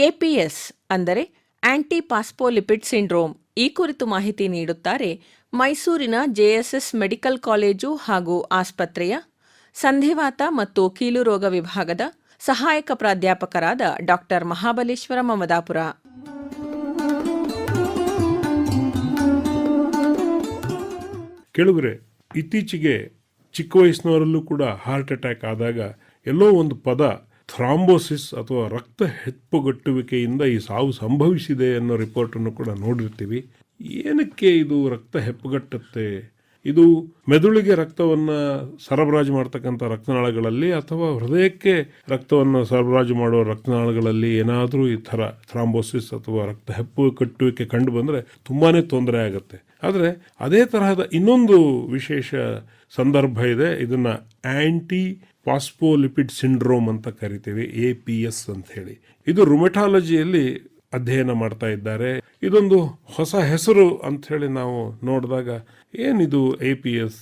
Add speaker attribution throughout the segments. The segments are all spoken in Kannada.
Speaker 1: ಎಪಿಎಸ್ ಅಂದರೆ ಆಂಟಿ ಪಾಸ್ಫೋಲಿಪಿಡ್ ಸಿಂಡ್ರೋಮ್. ಈ ಕುರಿತು ಮಾಹಿತಿ ನೀಡುತ್ತಾರೆ ಮೈಸೂರಿನ ಜೆಎಸ್ಎಸ್ ಮೆಡಿಕಲ್ ಕಾಲೇಜು ಹಾಗೂ ಆಸ್ಪತ್ರೆಯ ಸಂಧಿವಾತ ಮತ್ತು ಕೀಲುರೋಗ ವಿಭಾಗದ ಸಹಾಯಕ ಪ್ರಾಧ್ಯಾಪಕರಾದ ಡಾಕ್ಟರ್ ಮಹಾಬಲೇಶ್ವರ ಮಮದಾಪುರ.
Speaker 2: ಕೇಳುಗರೆ, ಇತ್ತೀಚೆಗೆ ಚಿಕ್ಕ ವಯಸ್ಸಿನವರಲ್ಲೂ ಕೂಡ ಹಾರ್ಟ್ ಅಟ್ಯಾಕ್ ಆದಾಗ ಎಲ್ಲೋ ಒಂದು ಪದ ಥ್ರಾಂಬೋಸಿಸ್ ಅಥವಾ ರಕ್ತ ಹೆಪ್ಪುಗಟ್ಟುವಿಕೆಯಿಂದ ಈ ಸಾವು ಸಂಭವಿಸಿದೆ ಅನ್ನೋ ರಿಪೋರ್ಟನ್ನು ಕೂಡ ನೋಡಿರ್ತೀವಿ. ಏನಕ್ಕೆ ಇದು ರಕ್ತ ಹೆಪ್ಪುಗಟ್ಟುತ್ತೆ? ಇದು ಮೆದುಳಿಗೆ ರಕ್ತವನ್ನು ಸರಬರಾಜು ಮಾಡ್ತಕ್ಕಂಥ ರಕ್ತನಾಳಗಳಲ್ಲಿ ಅಥವಾ ಹೃದಯಕ್ಕೆ ರಕ್ತವನ್ನು ಸರಬರಾಜು ಮಾಡುವ ರಕ್ತನಾಳಗಳಲ್ಲಿ ಏನಾದರೂ ಈ ಥರ ಥ್ರಾಂಬೋಸಿಸ್ ಅಥವಾ ರಕ್ತ ಹೆಪ್ಪುಗಟ್ಟುವಿಕೆ ಕಂಡು ಬಂದರೆ ತುಂಬಾ ತೊಂದರೆ ಆಗುತ್ತೆ. ಆದರೆ ಅದೇ ತರಹದ ಇನ್ನೊಂದು ವಿಶೇಷ ಸಂದರ್ಭ ಇದೆ. ಇದನ್ನು ಆಂಟಿ ಪಾಸ್ಫೋಲಿಪಿಡ್ ಸಿಂಡ್ರೋಮ್ ಅಂತ ಕರಿತೀವಿ, APS ಅಂತ ಹೇಳಿ. ಇದು ರುಮೆಟಾಲಜಿಯಲ್ಲಿ ಅಧ್ಯಯನ ಮಾಡ್ತಾ ಇದ್ದಾರೆ. ಇದೊಂದು ಹೊಸ ಹೆಸರು ಅಂತ ಹೇಳಿ ನಾವು ನೋಡಿದಾಗ ಏನಿದು APS,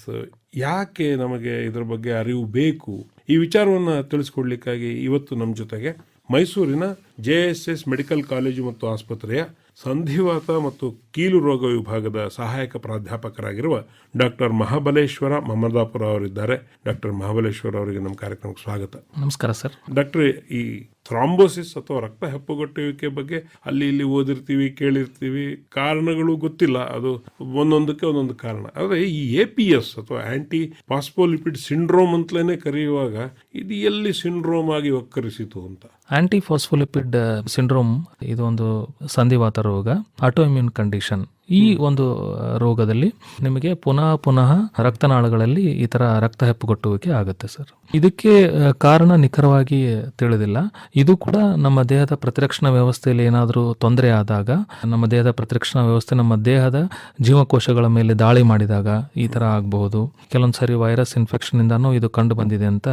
Speaker 2: ಯಾಕೆ ನಮಗೆ ಇದರ ಬಗ್ಗೆ ಅರಿವು ಬೇಕು? ಈ ವಿಚಾರವನ್ನು ತಿಳಿಸ್ಕೊಡ್ಲಿಕ್ಕಾಗಿ ಇವತ್ತು ನಮ್ಮ ಜೊತೆಗೆ ಮೈಸೂರಿನ JSS ಮೆಡಿಕಲ್ ಕಾಲೇಜು ಮತ್ತು ಆಸ್ಪತ್ರೆಯ ಸಂಧಿವಾತ ಮತ್ತು ಕೀಲು ರೋಗ ವಿಭಾಗದ ಸಹಾಯಕ ಪ್ರಾಧ್ಯಾಪಕರಾಗಿರುವ ಡಾಕ್ಟರ್ ಮಹಾಬಲೇಶ್ವರ ಮಮದಾಪುರ ಅವರಿದ್ದಾರೆ. ಡಾಕ್ಟರ್ ಮಹಾಬಲೇಶ್ವರ ಅವರಿಗೆ ನಮ್ಮ ಕಾರ್ಯಕ್ರಮಕ್ಕೆ ಸ್ವಾಗತ.
Speaker 3: ನಮಸ್ಕಾರ ಸರ್.
Speaker 2: ಡಾಕ್ಟರ್, ಈ ಥ್ರಾಂಬೋಸಿಸ್ ಅಥವಾ ರಕ್ತ ಹೆಪ್ಪುಗಟ್ಟುವಿಕೆ ಬಗ್ಗೆ ಅಲ್ಲಿ ಇಲ್ಲಿ ಓದಿರ್ತೀವಿ, ಕೇಳಿರ್ತೀವಿ, ಕಾರಣಗಳು ಗೊತ್ತಿಲ್ಲ, ಅದು ಒಂದೊಂದಕ್ಕೆ ಒಂದೊಂದು ಕಾರಣ. ಆದರೆ ಈ APS ಅಥವಾ ಆಂಟಿ ಪಾಸ್ಫೋಲಿಪಿಡ್ ಸಿಂಡ್ರೋಮ್ ಅಂತಲೇ ಕರೆಯುವಾಗ ಇದು ಎಲ್ಲಿ ಸಿಂಡ್ರೋಮ್ ಆಗಿ ವಕ್ಕರಿಸಿತು ಅಂತ?
Speaker 3: ಆಂಟಿ ಫಾಸ್ಫೋಲಿಪಿಡ್ ಸಿಂಡ್ರೋಮ್ ಇದು ಒಂದು ಸಂಧಿವಾತ ರೋಗ, ಆಟೋಇಮ್ಯೂನ್ ಕಂಡೀಷನ್. ಈ ಒಂದು ರೋಗದಲ್ಲಿ ನಿಮಗೆ ಪುನಃ ರಕ್ತನಾಳಗಳಲ್ಲಿ ಈ ತರ ರಕ್ತ ಹೆಪ್ಪುಗಟ್ಟುವಿಕೆ ಆಗುತ್ತೆ ಸರ್. ಇದಕ್ಕೆ ಕಾರಣ ನಿಖರವಾಗಿ ತಿಳಿದಿಲ್ಲ. ಇದು ಕೂಡ ನಮ್ಮ ದೇಹದ ಪ್ರತಿರಕ್ಷಣಾ ವ್ಯವಸ್ಥೆಯಲ್ಲಿ ಏನಾದರೂ ತೊಂದರೆ ಆದಾಗ, ನಮ್ಮ ದೇಹದ ಪ್ರತಿರಕ್ಷಣಾ ವ್ಯವಸ್ಥೆ ನಮ್ಮ ದೇಹದ ಜೀವಕೋಶಗಳ ಮೇಲೆ ದಾಳಿ ಮಾಡಿದಾಗ ಈ ತರ ಆಗಬಹುದು. ಕೆಲವೊಂದ್ಸರಿ ವೈರಸ್ ಇನ್ಫೆಕ್ಷನ್ ಇಂದಾನು ಇದು ಕಂಡು ಬಂದಿದೆ ಅಂತ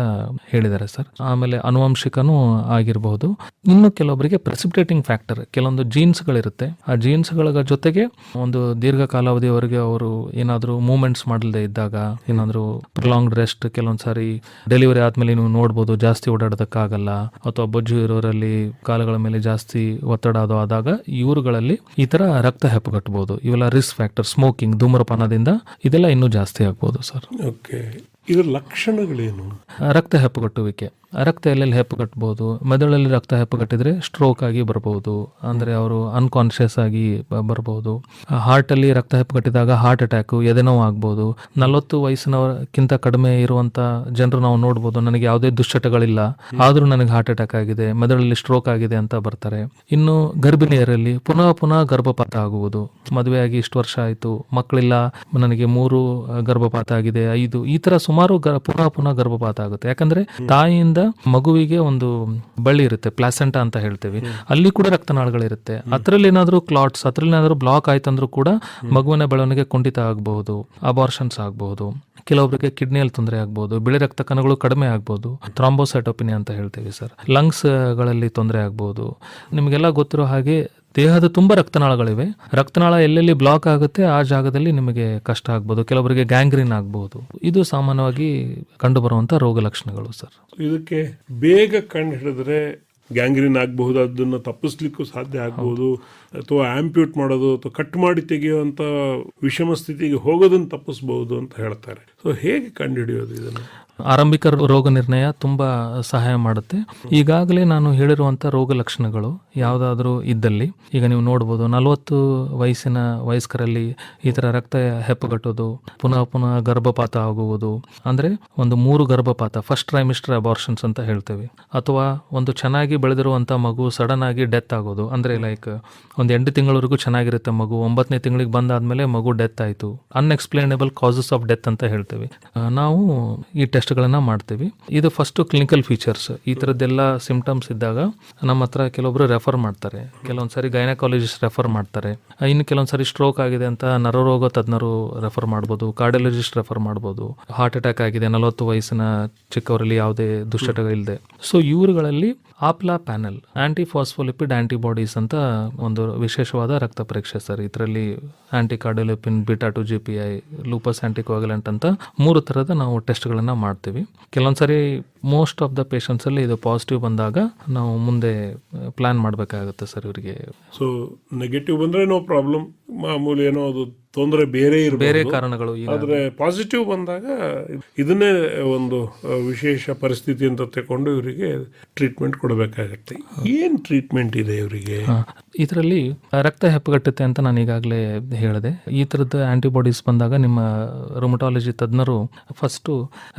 Speaker 3: ಹೇಳಿದ್ದಾರೆ ಸರ್. ಆಮೇಲೆ ಅನುವಂಶಿಕನೂ ಆಗಿರಬಹುದು. ಇನ್ನು ಕೆಲವೊಬ್ಬರಿಗೆ ಪ್ರೆಸಿಪಿಟೇಟಿಂಗ್ ಫ್ಯಾಕ್ಟರ್, ಕೆಲವೊಂದು ಜೀನ್ಸ್ಗಳಿರುತ್ತೆ. ಆ ಜೀನ್ಸ್ಗಳ ಜೊತೆಗೆ ಒಂದು ದೀರ್ಘ ಕಾಲಾವಧಿಯವರೆಗೆ ಅವರು ಏನಾದರೂ ಮೂವ್ಮೆಂಟ್ಸ್ ಮಾಡಲ್ದೇ ಇದ್ದಾಗ, ಏನಾದರೂ ಪ್ರೊಲಾಂಗ್ಡ್ ರೆಸ್ಟ್, ಕೆಲವೊಂದ್ಸಾರಿ ಡೆಲಿವರಿ ಆದ್ಮೇಲೆ ನೀವು ನೋಡ್ಬೋದು ಜಾಸ್ತಿ ಓಡಾಡೋದಕ್ಕಾಗಲ್ಲ, ಅಥವಾ ಬೊಜ್ಜು ಇರೋರಲ್ಲಿ ಕಾಲುಗಳ ಮೇಲೆ ಜಾಸ್ತಿ ಒತ್ತಡ ಆದಾಗ ಇವರುಗಳಲ್ಲಿ ಈ ತರ ರಕ್ತ ಹೆಪ್ಪುಗಟ್ಟಬಹುದು. ಇವೆಲ್ಲ ರಿಸ್ಕ್ ಫ್ಯಾಕ್ಟರ್. ಸ್ಮೋಕಿಂಗ್, ಧೂಮ್ರಪಾನದಿಂದ ಇದೆಲ್ಲ ಇನ್ನೂ ಜಾಸ್ತಿ ಆಗ್ಬೋದು ಸರ್.
Speaker 2: ಓಕೆ, ಇದರ ಲಕ್ಷಣಗಳೇನು?
Speaker 3: ರಕ್ತ ಹೆಪ್ಪುಗಟ್ಟುವಿಕೆ, ರಕ್ತ ಎಲ್ಲೆಲ್ಲಿ ಹೆಪ್ಪುಗಟ್ಟಬಹುದು. ಮೆದುಳಲ್ಲಿ ರಕ್ತ ಹೆಪ್ಪುಗಟ್ಟಿದ್ರೆ ಸ್ಟ್ರೋಕ್ ಆಗಿ ಬರಬಹುದು, ಅಂದ್ರೆ ಅವರು ಅನ್ಕಾನ್ಶಿಯಸ್ ಆಗಿ ಬರಬಹುದು. ಹಾರ್ಟ್ ಅಲ್ಲಿ ರಕ್ತ ಹೆಪ್ಪುಗಟ್ಟಿದಾಗ ಹಾರ್ಟ್ ಅಟ್ಯಾಕ್, ಎದೆನೋವು ಆಗ್ಬಹುದು. 40 ವಯಸ್ಸಿನವರಕ್ಕಿಂತ ಕಡಿಮೆ ಇರುವಂತ ಜನರು ನಾವು ನೋಡ್ಬೋದು, ನನಗೆ ಯಾವುದೇ ದುಶ್ಚಟಗಳಿಲ್ಲ ಆದ್ರೂ ನನಗೆ ಹಾರ್ಟ್ ಅಟ್ಯಾಕ್ ಆಗಿದೆ, ಮೆದುಳಲ್ಲಿ ಸ್ಟ್ರೋಕ್ ಆಗಿದೆ ಅಂತ ಬರ್ತಾರೆ. ಇನ್ನು ಗರ್ಭಿಣಿಯರಲ್ಲಿ ಪುನಃ ಗರ್ಭಪಾತ ಆಗುವುದು. ಮದುವೆಯಾಗಿ ಇಷ್ಟು ವರ್ಷ ಆಯ್ತು, ಮಕ್ಕಳಿಲ್ಲ, ನನಗೆ 3 ಗರ್ಭಪಾತ ಆಗಿದೆ, 5, ಈ ತರ ಸುಮಾರು ಪುನಃ ಗರ್ಭಪಾತ ಆಗುತ್ತೆ. ಯಾಕಂದ್ರೆ ತಾಯಿಯಿಂದ ಮಗುವಿಗೆ ಒಂದು ಬಳ್ಳಿ ಇರುತ್ತೆ, ಪ್ಲಾಸೆಂಟಾ ಅಂತ ಹೇಳ್ತೀವಿ, ಅಲ್ಲಿ ಕೂಡ ರಕ್ತನಾಳಗಳಿರುತ್ತೆ. ಅದರಲ್ಲಿ ಏನಾದರೂ ಕ್ಲಾಟ್ಸ್, ಅದರಲ್ಲಿ ಏನಾದರೂ ಬ್ಲಾಕ್ ಆಯ್ತಂದ್ರೂ ಕೂಡ ಮಗುವಿನ ಬೆಳವಣಿಗೆ ಕುಂಠಿತ ಆಗಬಹುದು, ಅಬಾರ್ಷನ್ಸ್ ಆಗಬಹುದು. ಕೆಲವೊಬ್ಬರಿಗೆ ಕಿಡ್ನಿಯಲ್ಲಿ ತೊಂದರೆ ಆಗ್ಬಹುದು, ಬಿಳಿ ರಕ್ತ ಕಣಗಳು ಕಡಿಮೆ ಆಗ್ಬಹುದು, ಥ್ರಾಂಬೋಸೈಟೋಪಿನಿಯಾ ಅಂತ ಹೇಳ್ತೀವಿ ಸರ್. ಲಂಗ್ಸ್ ಗಳಲ್ಲಿ ತೊಂದರೆ ಆಗ್ಬಹುದು. ನಿಮಗೆಲ್ಲ ಗೊತ್ತಿರೋ ಹಾಗೆ ದೇಹದ ತುಂಬ ರಕ್ತನಾಳಗಳಿವೆ. ರಕ್ತನಾಳ ಎಲ್ಲೆಲ್ಲಿ ಬ್ಲಾಕ್ ಆಗುತ್ತೆ ಆ ಜಾಗದಲ್ಲಿ ನಿಮಗೆ ಕಷ್ಟ ಆಗ್ಬೋದು. ಕೆಲವರಿಗೆ ಗ್ಯಾಂಗ್ರೀನ್ ಆಗಬಹುದು. ಇದು ಸಾಮಾನ್ಯವಾಗಿ ಕಂಡುಬರುವಂಥ ರೋಗ ಲಕ್ಷಣಗಳು ಸರ್.
Speaker 2: ಇದಕ್ಕೆ ಬೇಗ ಕಂಡು ಹಿಡಿದ್ರೆ ಗ್ಯಾಂಗ್ರೀನ್ ಆಗಬಹುದು, ಅದನ್ನು ತಪ್ಪಿಸ್ಲಿಕ್ಕೂ ಸಾಧ್ಯ ಆಗ್ಬೋದು, ಅಥವಾ ಆಂಪ್ಯೂಟ್ ಮಾಡೋದು ಅಥವಾ ಕಟ್ ಮಾಡಿ ತೆಗೆಯುವಂಥ ವಿಷಮ ಸ್ಥಿತಿಗೆ ಹೋಗೋದನ್ನು ತಪ್ಪಿಸ್ಬಹುದು ಅಂತ ಹೇಳ್ತಾರೆ. ಸೊ ಹೇಗೆ ಕಂಡುಹಿಡಿಯೋದು ಇದನ್ನು?
Speaker 3: ಆರಂಭಿಕ ರೋಗ ನಿರ್ಣಯ ತುಂಬಾ ಸಹಾಯ ಮಾಡುತ್ತೆ. ಈಗಾಗಲೇ ನಾನು ಹೇಳಿರುವಂಥ ರೋಗ ಲಕ್ಷಣಗಳು ಯಾವುದಾದ್ರೂ ಇದ್ದಲ್ಲಿ, ಈಗ ನೀವು ನೋಡ್ಬೋದು 40 ವಯಸ್ಸಿನ ವಯಸ್ಕರಲ್ಲಿ ಈ ಥರ ರಕ್ತ ಹೆಪ್ಪುಗಟ್ಟೋದು, ಪುನಃ ಗರ್ಭಪಾತ ಆಗುವುದು, ಅಂದರೆ ಒಂದು 3 ಗರ್ಭಪಾತ, ಫಸ್ಟ್ ಟ್ರೈಮಿಸ್ಟರ್ ಅಬಾರ್ಷನ್ಸ್ ಅಂತ ಹೇಳ್ತೇವೆ. ಅಥವಾ ಒಂದು ಚೆನ್ನಾಗಿ ಬೆಳೆದಿರುವಂಥ ಮಗು ಸಡನ್ ಆಗಿ ಡೆತ್ ಆಗೋದು, ಅಂದರೆ ಲೈಕ್ ಒಂದು 8 ತಿಂಗಳವರೆಗೂ ಚೆನ್ನಾಗಿರುತ್ತೆ ಮಗು, 9ನೇ ತಿಂಗಳಿಗೆ ಬಂದಾದ್ಮೇಲೆ ಮಗು ಡೆತ್ ಆಯಿತು. ಅನ್ಎಕ್ಸ್ಪ್ಲೇನಬಲ್ ಕಾಸಸ್ ಆಫ್ ಡೆತ್ ಅಂತ ಹೇಳ್ತೇವೆ. ನಾವು ಈ ಟೆಸ್ಟ್ಗಳನ್ನು ಮಾಡ್ತೀವಿ. ಇದು ಫಸ್ಟ್ ಕ್ಲಿನಿಕಲ್ ಫೀಚರ್ಸ್. ಈ ಥರದ್ದೆಲ್ಲ ಸಿಂಪ್ಟಮ್ಸ್ ಇದ್ದಾಗ ನಮ್ಮ ಹತ್ರ ಕೆಲವೊಬ್ರು ರೆಫರ್ ಮಾಡ್ತಾರೆ, ಕೆಲವೊಂದ್ಸರಿ ಗೈನಕಾಲಜಿಸ್ಟ್ ರೆಫರ್ ಮಾಡ್ತಾರೆ, ಇನ್ನು ಕೆಲವೊಂದ್ಸರಿ ಸ್ಟ್ರೋಕ್ ಆಗಿದೆ ಅಂತ ನರರೋಗ ತಜ್ಞರು ರೆಫರ್ ಮಾಡ್ಬೋದು, ಕಾರ್ಡಿಯಾಲಜಿಸ್ಟ್ ರೆಫರ್ ಮಾಡ್ಬೋದು, ಹಾರ್ಟ್ ಅಟ್ಯಾಕ್ ಆಗಿದೆ 40 ವಯಸ್ಸಿನ ಚಿಕ್ಕವರಲ್ಲಿ ಯಾವುದೇ ದುಶ್ಚಟಗಳಿಲ್ಲದೆ. ಸೊ ಇವುಗಳಲ್ಲಿ APLA panel anti phospholipid antibodies ಅಂತ ಒಂದು ವಿಶೇಷವಾದ ರಕ್ತ ಪರೀಕ್ಷೆ ಸರ್. ಇದರಲ್ಲಿ anti cardiolipin, beta 2 GPI, lupus anticoagulant ಅಂತ 3 ಥರದ ನಾವು ಟೆಸ್ಟ್ಗಳನ್ನು ಮಾಡ್ತೀವಿ. ಮಾಡ್ತೀವಿ. ಕೆಲವೊಂದ್ಸರಿ ಮೋಸ್ಟ್ ಆಫ್ ದ ಪೇಷಂಟ್ಸಲ್ಲಿ ಇದು ಪಾಸಿಟಿವ್ ಬಂದಾಗ ನಾವು ಮುಂದೆ ಪ್ಲ್ಯಾನ್ ಮಾಡಬೇಕಾಗುತ್ತೆ ಸರ್ ಇವರಿಗೆ.
Speaker 2: ಸೊ ನೆಗೆಟಿವ್ ಬಂದರೆ ನೋ ಪ್ರಾಬ್ಲಮ್, ಮಾಮೂಲಿ ಏನೋ ಅದು ತೊಂದರೆ ಬೇರೆ
Speaker 3: ಬೇರೆ
Speaker 2: ಇರಬಹುದು.
Speaker 3: ಕಾರಣಗಳು
Speaker 2: ಆದರೆ ಪಾಸಿಟಿವ್ ಬಂದಾಗ ಇದನ್ನೇ ಒಂದು ವಿಶೇಷ ಪರಿಸ್ಥಿತಿ ಅಂತ ತಗೊಂಡು ಇವರಿಗೆ ಟ್ರೀಟ್ಮೆಂಟ್ ಕೊಡಬೇಕಾಗತ್ತೆ. ಏನು ಟ್ರೀಟ್ಮೆಂಟ್ ಇದೆ ಇವರಿಗೆ?
Speaker 3: ಇದರಲ್ಲಿ ರಕ್ತ ಹೆಪ್ಪುಗಟ್ಟುತ್ತೆ ಅಂತ ನಾನು ಈಗಾಗಲೇ ಹೇಳಿದೆ. ಈ ಥರದ್ದು ಆಂಟಿಬಾಡೀಸ್ ಬಂದಾಗ ನಿಮ್ಮ ರುಮಟಾಲಜಿ ತಜ್ಞರು ಫಸ್ಟು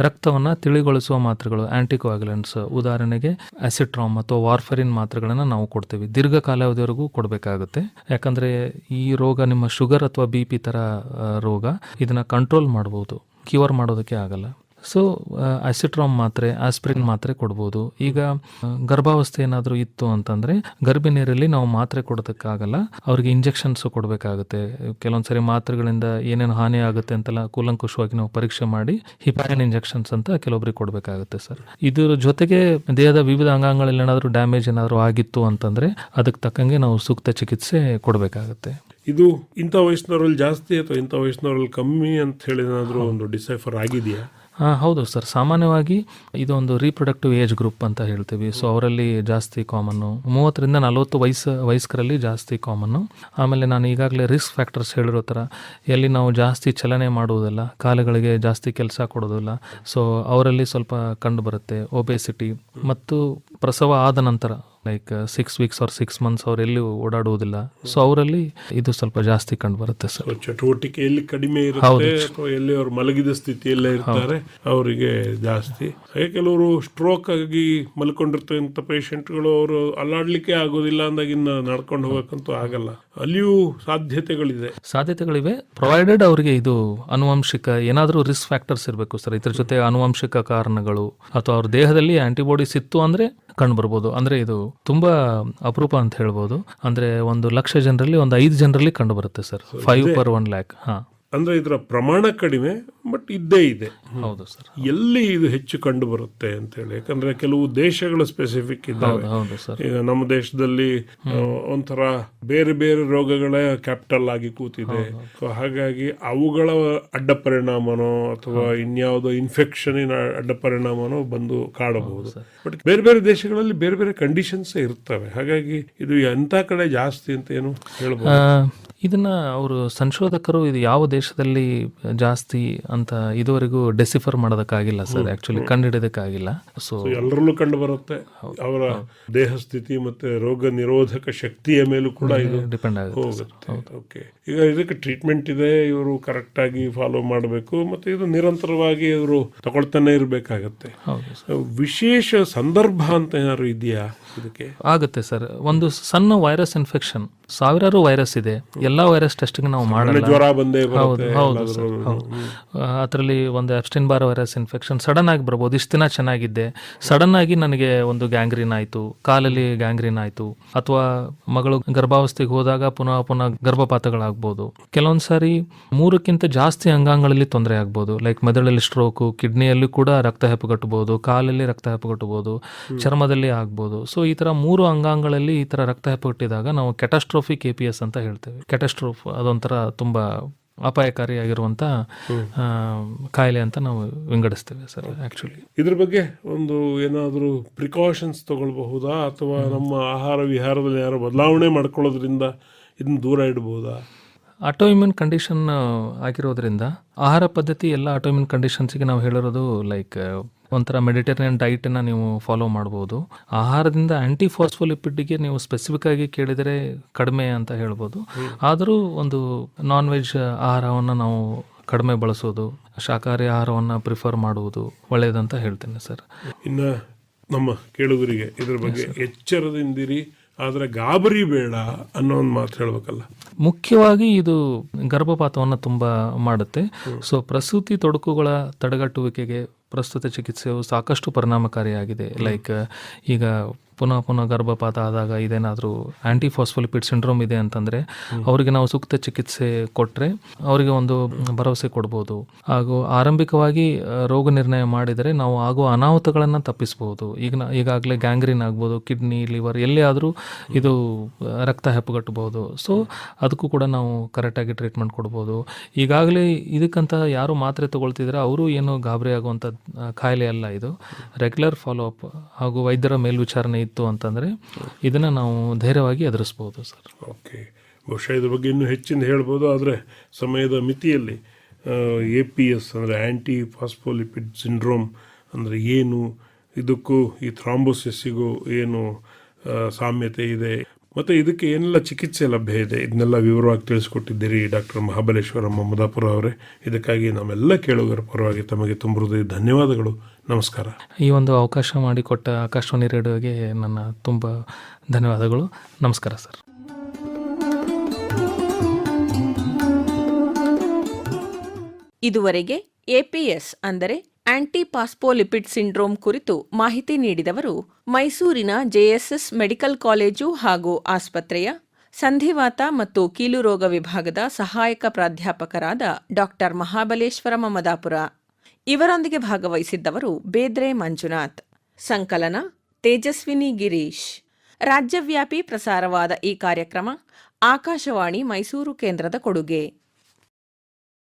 Speaker 3: ರಕ್ತವನ್ನು ತಿಳಿಗೊಳಿಸುವ ಮಾತ್ರೆಗಳು, ಆಂಟಿಕೋಆಗ್ಯುಲೆಂಟ್ಸ್, ಉದಾಹರಣೆಗೆ ಅಸಿಟ್ರಾಮ್ ಅಥವಾ ವಾರ್ಫರಿನ್ ಮಾತ್ರೆಗಳನ್ನು ನಾವು ಕೊಡ್ತೀವಿ. ದೀರ್ಘಕಾಲಾವಧಿವರೆಗೂ ಕೊಡಬೇಕಾಗುತ್ತೆ. ಯಾಕಂದರೆ ಈ ರೋಗ ನಿಮ್ಮ ಶುಗರ್ ಅಥವಾ BP ಥರ ರೋಗ, ಇದನ್ನು ಕಂಟ್ರೋಲ್ ಮಾಡ್ಬೋದು, ಕ್ಯೂರ್ ಮಾಡೋದಕ್ಕೆ ಆಗಲ್ಲ. ಸೊ ಅಸಿಟ್ರಾಮ್ ಮಾತ್ರೆ, ಆಸ್ಪಿರಿನ್ ಮಾತ್ರೆ ಕೊಡ್ಬೋದು. ಈಗ ಗರ್ಭಾವಸ್ಥೆ ಏನಾದರೂ ಇತ್ತು ಅಂತಂದರೆ ಗರ್ಭಿಣಿಯರಲ್ಲಿ ನಾವು ಮಾತ್ರೆ ಕೊಡೋದಕ್ಕಾಗಲ್ಲ, ಅವ್ರಿಗೆ ಇಂಜೆಕ್ಷನ್ಸು ಕೊಡಬೇಕಾಗುತ್ತೆ. ಕೆಲವೊಂದ್ಸರಿ ಮಾತ್ರೆಗಳಿಂದ ಏನೇನು ಹಾನಿ ಆಗುತ್ತೆ ಅಂತೆಲ್ಲ ಕೂಲಂಕುಷವಾಗಿ ನಾವು ಪರೀಕ್ಷೆ ಮಾಡಿ ಹಿಪಾರಿನ್ ಇಂಜೆಕ್ಷನ್ಸ್ ಅಂತ ಕೆಲವೊಬ್ಬರಿಗೆ ಕೊಡಬೇಕಾಗುತ್ತೆ ಸರ್. ಇದ್ರ ಜೊತೆಗೆ ದೇಹದ ವಿವಿಧ ಅಂಗಾಂಗಗಳಲ್ಲಿ ಏನಾದರೂ ಡ್ಯಾಮೇಜ್ ಏನಾದರೂ ಆಗಿತ್ತು ಅಂತಂದರೆ ಅದಕ್ಕೆ ತಕ್ಕಂಗೆ ನಾವು ಸೂಕ್ತ ಚಿಕಿತ್ಸೆ ಕೊಡಬೇಕಾಗುತ್ತೆ.
Speaker 2: ಇದು ಇಂಥ ವಯಸ್ಸಿನವರಲ್ಲಿ ಜಾಸ್ತಿ ಅಥವಾ ಇಂಥ ವಯಸ್ಸಿನವರಲ್ಲಿ ಕಮ್ಮಿ ಅಂತ ಹೇಳಿ ಏನಾದರೂ ಒಂದು ಡಿಸೈಫರ್ ಆಗಿದೆಯಾ?
Speaker 3: ಹೌದು ಸರ್, ಸಾಮಾನ್ಯವಾಗಿ ಇದೊಂದು ರೀಪ್ರೊಡಕ್ಟಿವ್ ಏಜ್ ಗ್ರೂಪ್ ಅಂತ ಹೇಳ್ತೀವಿ. ಸೊ ಅವರಲ್ಲಿ ಜಾಸ್ತಿ ಕಾಮನ್ನು, 30 ರಿಂದ 40 ವಯಸ್ಕರಲ್ಲಿ ಜಾಸ್ತಿ ಕಾಮನ್ನು. ಆಮೇಲೆ ನಾನು ಈಗಾಗಲೇ ರಿಸ್ಕ್ ಫ್ಯಾಕ್ಟರ್ಸ್ ಹೇಳಿರೋ ಥರ ಎಲ್ಲಿ ನಾವು ಜಾಸ್ತಿ ಚಲನೆ ಮಾಡುವುದಿಲ್ಲ, ಕಾಲುಗಳಿಗೆ ಜಾಸ್ತಿ ಕೆಲಸ ಕೊಡೋದಿಲ್ಲ, ಸೊ ಅವರಲ್ಲಿ ಸ್ವಲ್ಪ ಕಂಡು ಬರುತ್ತೆ. ಒಬೆಸಿಟಿ ಮತ್ತು ಪ್ರಸವ ಆದ ನಂತರ ಲೈಕ್ 6 weeks or 6 months ಅವರೆಲ್ಲಿ ಓಡಾಡುವುದಿಲ್ಲ, ಸೊ ಅವರಲ್ಲಿ ಇದು ಸ್ವಲ್ಪ ಜಾಸ್ತಿ ಕಂಡು ಬರುತ್ತೆ ಸರ್.
Speaker 2: ಚಟುವಟಿಕೆ ಎಲ್ಲಿ ಕಡಿಮೆ ಇರುತ್ತೆ ಅಥವಾ ಎಲ್ಲಿ ಅವರು ಮಲಗಿದ ಸ್ಥಿತಿಯಲ್ಲೇ ಇರ್ತಾರೆ ಅವರಿಗೆ ಜಾಸ್ತಿ. ಹಾಗೆ ಕೆಲವರು ಸ್ಟ್ರೋಕ್ ಆಗಿ ಮಲ್ಕೊಂಡಿರ್ತಕ್ಕಂಥ ಪೇಷಂಟ್ಗಳು ಅವರು ಅಲ್ಲಾಡ್ಲಿಕ್ಕೆ ಆಗೋದಿಲ್ಲ ಅಂದಾಗ ಇನ್ನು ನಡ್ಕೊಂಡು ಹೋಗಕ್ಕಂತೂ ಆಗಲ್ಲ, ಅಲ್ಲಿಯೂ ಸಾಧ್ಯತೆಗಳಿವೆ. ಪ್ರೊವೈಡೆಡ್ ಅವರಿಗೆ ಇದು ಆನುವಂಶಿಕ ಏನಾದರೂ ರಿಸ್ಕ್ ಫ್ಯಾಕ್ಟರ್ಸ್ ಇರಬೇಕು ಸರ್. ಇದ್ರ ಜೊತೆ ಆನುವಂಶಿಕ ಕಾರಣಗಳು ಅಥವಾ ಅವ್ರ ದೇಹದಲ್ಲಿ ಆಂಟಿಬಾಡೀಸ್ ಇತ್ತು ಅಂದರೆ ಕಂಡು ಬರ್ಬೋದು. ಅಂದರೆ ಇದು ತುಂಬಾ ಅಪರೂಪ ಅಂತ ಹೇಳ್ಬೋದು. ಅಂದರೆ 1,00,000 ಜನರಲ್ಲಿ 5 ಜನರಲ್ಲಿ ಕಂಡು ಬರುತ್ತೆ ಸರ್, 5 per 1,00,000. ಅಂದ್ರೆ ಇದರ ಪ್ರಮಾಣ ಕಡಿಮೆ, ಬಟ್ ಇದ್ದೇ ಇದೆ.
Speaker 3: ಹೌದು ಸರ್.
Speaker 2: ಎಲ್ಲಿ ಇದು ಹೆಚ್ಚು ಕಂಡು ಬರುತ್ತೆ ಅಂತ ಹೇಳಿ, ಯಾಕಂದ್ರೆ ಕೆಲವು ದೇಶಗಳು ಸ್ಪೆಸಿಫಿಕ್ ಇದ್ದಾವೆ. ಈಗ ನಮ್ಮ ದೇಶದಲ್ಲಿ ಒಂಥರ ಬೇರೆ ಬೇರೆ ರೋಗಗಳ ಕ್ಯಾಪಿಟಲ್ ಆಗಿ ಕೂತಿದೆ. ಸೊ ಹಾಗಾಗಿ ಅವುಗಳ ಅಡ್ಡ ಪರಿಣಾಮನೋ ಅಥವಾ ಇನ್ಯಾವುದೋ ಇನ್ಫೆಕ್ಷನಿನ ಅಡ್ಡ ಪರಿಣಾಮನೋ ಬಂದು ಕಾಡಬಹುದು. ಬಟ್ ಬೇರೆ ಬೇರೆ ದೇಶಗಳಲ್ಲಿ ಬೇರೆ ಬೇರೆ ಕಂಡೀಷನ್ಸ್ ಇರ್ತವೆ. ಹಾಗಾಗಿ ಇದು ಎಂಥ ಕಡೆ ಜಾಸ್ತಿ ಅಂತ ಏನು ಹೇಳ್ಬೋದು?
Speaker 3: ಇದನ್ನ ಅವರು ಸಂಶೋಧಕರು ಇದು ಯಾವ ದೇಶದಲ್ಲಿ ಜಾಸ್ತಿ ಅಂತ ಇದುವರೆಗೂ ಡೆಸಿಫರ್ ಮಾಡೋದಕ್ಕಾಗಿಲ್ಲ ಸರ್, ಆಕ್ಚುಲಿ ಕಂಡುಹಿಡಿಯೋದಕ್ಕಾಗಿಲ್ಲ. ಸೊ
Speaker 2: ಎಲ್ಲರಲ್ಲೂ ಕಂಡು ಬರುತ್ತೆ. ಅವರ ದೇಹ ಸ್ಥಿತಿ ಮತ್ತೆ ರೋಗ ನಿರೋಧಕ ಶಕ್ತಿಯ ಮೇಲೂ ಕೂಡ ಇದು
Speaker 3: ಡಿಪೆಂಡ್ ಆಗುತ್ತೆ.
Speaker 2: ಓಕೆ, ಈಗ ಇದಕ್ಕೆ ಟ್ರೀಟ್ಮೆಂಟ್ ಇದೆ, ಇವರು ಕರೆಕ್ಟ್ ಆಗಿ ಫಾಲೋ ಮಾಡಬೇಕು, ಮತ್ತೆ ಇದು ನಿರಂತರವಾಗಿ ಇವರು ತಗೊಳ್ತಾನೆ ಇರಬೇಕಾಗತ್ತೆ. ವಿಶೇಷ ಸಂದರ್ಭ ಅಂತ ಏನಾದ್ರು ಇದೆಯಾ ಇದಕ್ಕೆ?
Speaker 3: ಆಗುತ್ತೆ ಸರ್. ಒಂದು ಸಣ್ಣ ವೈರಸ್ ಇನ್ಫೆಕ್ಷನ್, ಸಾವಿರಾರು ವೈರಸ್ ಇದೆ, ಎಲ್ಲ ವೈರಸ್ ಟೆಸ್ಟಿಂಗ್ ನಾವು ಮಾಡಲ್ಲ.
Speaker 2: ಜ್ವರ ಬಂದೇ
Speaker 3: ಹೌದು ಸರ್, ಹೌದು. ಅದರಲ್ಲಿ ಒಂದು ಎಪ್ಸ್ಟೈನ್ ಬಾರ್ ವೈರಸ್ ಇನ್ಫೆಕ್ಷನ್ ಸಡನ್ ಆಗಿ ಬರ್ಬೋದು. ಇಷ್ಟು ದಿನ ಚೆನ್ನಾಗಿದ್ದೆ, ಸಡನ್ ಆಗಿ ನನಗೆ ಒಂದು ಗ್ಯಾಂಗ್ರೀನ್ ಆಯಿತು, ಕಾಲಲ್ಲಿ ಗ್ಯಾಂಗ್ರೀನ್ ಆಯಿತು, ಅಥವಾ ಮಗಳು ಗರ್ಭಾವಸ್ಥೆಗೆ ಹೋದಾಗ ಪುನಃ ಗರ್ಭಪಾತಗಳಾಗ್ಬೋದು. ಕೆಲವೊಂದು ಸಾರಿ 3ಕ್ಕಿಂತ ಜಾಸ್ತಿ ಅಂಗಾಂಗಗಳಲ್ಲಿ ತೊಂದರೆ ಆಗ್ಬೋದು. ಲೈಕ್ ಮೆದುಳಲ್ಲಿ ಸ್ಟ್ರೋಕು, ಕಿಡ್ನಿಯಲ್ಲಿ ಕೂಡ ರಕ್ತ ಹೆಪ್ಪುಗಟ್ಟಬಹುದು, ಕಾಲಲ್ಲಿ ರಕ್ತ ಹೆಪ್ಪುಗಟ್ಟಬಹುದು, ಚರ್ಮದಲ್ಲಿ ಆಗ್ಬೋದು. ಸೊ ಈ ಥರ 3 ಅಂಗಾಂಗಗಳಲ್ಲಿ ಈ ಥರ ರಕ್ತ ಹೆಪ್ಪುಗಟ್ಟಿದಾಗ ನಾವು ಕ್ಯಾಟಾಸ್ಟ್ರೋಫಿಕ್ APS ಅಂತ ಹೇಳ್ತೇವೆ. ಕ್ಯಾಟಾಸ್ಟ್ರೋಫ್ ಅದೊಂಥರ ತುಂಬ ಅಪಾಯಕಾರಿಯಾಗಿರುವಂಥ ಕಾಯಿಲೆ ಅಂತ ನಾವು ವಿಂಗಡಿಸ್ತೇವೆ ಸರ್. ಆ್ಯಕ್ಚುಲಿ
Speaker 2: ಇದ್ರ ಬಗ್ಗೆ ಒಂದು ಏನಾದರೂ ಪ್ರಿಕಾಷನ್ಸ್ ತಗೊಳ್ಬಹುದಾ, ಅಥವಾ ನಮ್ಮ ಆಹಾರ ವಿಹಾರದಲ್ಲಿ ಯಾರೋ ಬದಲಾವಣೆ ಮಾಡ್ಕೊಳ್ಳೋದ್ರಿಂದ ಇದನ್ನ ದೂರ ಇಡಬಹುದಾ?
Speaker 3: ಆಟೋಇಮ್ಯೂನ್ ಕಂಡೀಷನ್ ಆಗಿರೋದ್ರಿಂದ ಆಹಾರ ಪದ್ಧತಿ ಎಲ್ಲ ಆಟೋಇಮ್ಯೂನ್ ಕಂಡೀಷನ್ಸಿಗೆ ನಾವು ಹೇಳಿರೋದು ಲೈಕ್ ಒಂಥರ ಮೆಡಿಟೇರಿಯನ್ ಡೈಟನ್ನು ನೀವು ಫಾಲೋ ಮಾಡ್ಬೋದು. ಆಹಾರದಿಂದ ಆ್ಯಂಟಿಫಾಸ್ಫೋಲಿಪಿಡ್ಗೆ ನೀವು ಸ್ಪೆಸಿಫಿಕ್ ಆಗಿ ಕೇಳಿದರೆ ಕಡಿಮೆ ಅಂತ ಹೇಳ್ಬೋದು. ಆದರೂ ಒಂದು ನಾನ್ ವೆಜ್ ಆಹಾರವನ್ನು ನಾವು ಕಡಿಮೆ ಬಳಸೋದು, ಶಾಕಾಹಾರಿ ಆಹಾರವನ್ನು ಪ್ರಿಫರ್ ಮಾಡುವುದು ಒಳ್ಳೆಯದಂತ ಹೇಳ್ತೇನೆ ಸರ್.
Speaker 2: ಇನ್ನು ನಮ್ಮ ಕೇಳುಗರಿಗೆ ಇದ್ರ ಬಗ್ಗೆ ಎಚ್ಚರದಿಂದಿರಿ, ಆದರೆ ಗಾಬರಿ ಬೇಡ ಅನ್ನೋ ಒಂದು ಮಾತು ಹೇಳ್ಬೇಕಲ್ಲ.
Speaker 3: ಮುಖ್ಯವಾಗಿ ಇದು ಗರ್ಭಪಾತವನ್ನು ತುಂಬ ಮಾಡುತ್ತೆ. ಸೊ ಪ್ರಸೂತಿ ತೊಡಕುಗಳ ತಡೆಗಟ್ಟುವಿಕೆಗೆ ಪ್ರಸ್ತುತ ಚಿಕಿತ್ಸೆಯು ಸಾಕಷ್ಟು ಪರಿಣಾಮಕಾರಿಯಾಗಿದೆ. ಲೈಕ್ ಈಗ ಪುನಃ ಪುನಃ ಗರ್ಭಪಾತ ಆದಾಗ ಇದೇನಾದರೂ ಆಂಟಿಫಾಸ್ಫೋಲಿಪಿಡ್ ಸಿಂಡ್ರೋಮ್ ಇದೆ ಅಂತಂದರೆ ಅವರಿಗೆ ನಾವು ಸೂಕ್ತ ಚಿಕಿತ್ಸೆ ಕೊಟ್ಟರೆ ಅವರಿಗೆ ಒಂದು ಭರವಸೆ ಕೊಡ್ಬೋದು. ಹಾಗೂ ಆರಂಭಿಕವಾಗಿ ರೋಗ ನಿರ್ಣಯ ಮಾಡಿದರೆ ನಾವು ಆಗುವ ಅನಾಹುತಗಳನ್ನು ತಪ್ಪಿಸ್ಬೋದು. ಈಗಾಗಲೇ ಗ್ಯಾಂಗ್ರೀನ್ ಆಗ್ಬೋದು, ಕಿಡ್ನಿ, ಲಿವರ್ ಎಲ್ಲಿ ಆದರೂ ಇದು ರಕ್ತ ಹೆಪ್ಪುಗಟ್ಟಬಹುದು. ಸೊ ಅದಕ್ಕೂ ಕೂಡ ನಾವು ಕರೆಕ್ಟಾಗಿ ಟ್ರೀಟ್ಮೆಂಟ್ ಕೊಡ್ಬೋದು. ಈಗಾಗಲೇ ಇದಕ್ಕಂತ ಯಾರು ಮಾತ್ರೆ ತಗೊಳ್ತಿದ್ರೆ ಅವರು ಏನು ಗಾಬರಿ ಆಗುವಂಥ ಕಾಯಿಲೆ ಅಲ್ಲ. ಇದು ರೆಗ್ಯುಲರ್ ಫಾಲೋ ಅಪ್ ಹಾಗೂ ವೈದ್ಯರ ಮೇಲ್ವಿಚಾರಣೆ ಇತ್ತು ಅಂತಂದರೆ ಇದನ್ನು ನಾವು ಧೈರ್ಯವಾಗಿ ಎದುರಿಸ್ಬೋದು ಸರ್.
Speaker 2: ಓಕೆ, ಬಹುಶಃ ಇದ್ರ ಬಗ್ಗೆ ಇನ್ನೂ ಹೆಚ್ಚಿನ ಹೇಳ್ಬೋದು, ಆದರೆ ಸಮಯದ ಮಿತಿಯಲ್ಲಿ APS ಅಂದರೆ ಆ್ಯಂಟಿ ಫಾಸ್ಫೋಲಿಪಿಡ್ ಸಿಂಡ್ರೋಮ್ ಅಂದರೆ ಏನು, ಇದಕ್ಕೂ ಈ ಥ್ರಾಂಬೋಸಿಸ್ಸಿಗೂ ಏನು ಸಾಮ್ಯತೆ ಇದೆ ಮತ್ತು ಇದಕ್ಕೆ ಏನೆಲ್ಲ ಚಿಕಿತ್ಸೆ ಲಭ್ಯ ಇದೆ, ಇದನ್ನೆಲ್ಲ ವಿವರವಾಗಿ ತಿಳಿಸ್ಕೊಟ್ಟಿದ್ದೀರಿ ಡಾಕ್ಟರ್ ಮಹಾಬಲೇಶ್ವರ ಮಮದಾಪುರ ಅವರೇ. ಇದಕ್ಕಾಗಿ ನಮ್ಮೆಲ್ಲ ಕೇಳುಗರ ಪರವಾಗಿ ತಮಗೆ ತುಂಬ ಹೃದಯ ಧನ್ಯವಾದಗಳು. ನಮಸ್ಕಾರ.
Speaker 3: ಈ ಒಂದು ಅವಕಾಶ ಮಾಡಿಕೊಟ್ಟ ಆಕಾಶವಾಣಿ ರೇಡಿಯೋಗೆ ನನ್ನ ತುಂಬ ಧನ್ಯವಾದಗಳು. ನಮಸ್ಕಾರ ಸರ್.
Speaker 1: ಇದುವರೆಗೆ APS ಅಂದರೆ ಆಂಟಿ ಪಾಸ್ಫೋಲಿಪಿಡ್ ಸಿಂಡ್ರೋಮ್ ಕುರಿತು ಮಾಹಿತಿ ನೀಡಿದವರು ಮೈಸೂರಿನ JSS ಮೆಡಿಕಲ್ ಕಾಲೇಜು ಹಾಗೂ ಆಸ್ಪತ್ರೆಯ ಸಂಧಿವಾತ ಮತ್ತು ಕೀಲುರೋಗ ವಿಭಾಗದ ಸಹಾಯಕ ಪ್ರಾಧ್ಯಾಪಕರಾದ ಡಾಕ್ಟರ್ ಮಹಾಬಲೇಶ್ವರ ಮಮದಾಪುರ. ಇವರೊಂದಿಗೆ ಭಾಗವಹಿಸಿದ್ದವರು ಬೇದ್ರೆ ಮಂಜುನಾಥ್. ಸಂಕಲನ ತೇಜಸ್ವಿನಿ ಗಿರೀಶ್. ರಾಜ್ಯವ್ಯಾಪಿ ಪ್ರಸಾರವಾದ ಈ ಕಾರ್ಯಕ್ರಮ ಆಕಾಶವಾಣಿ ಮೈಸೂರು ಕೇಂದ್ರದ ಕೊಡುಗೆ.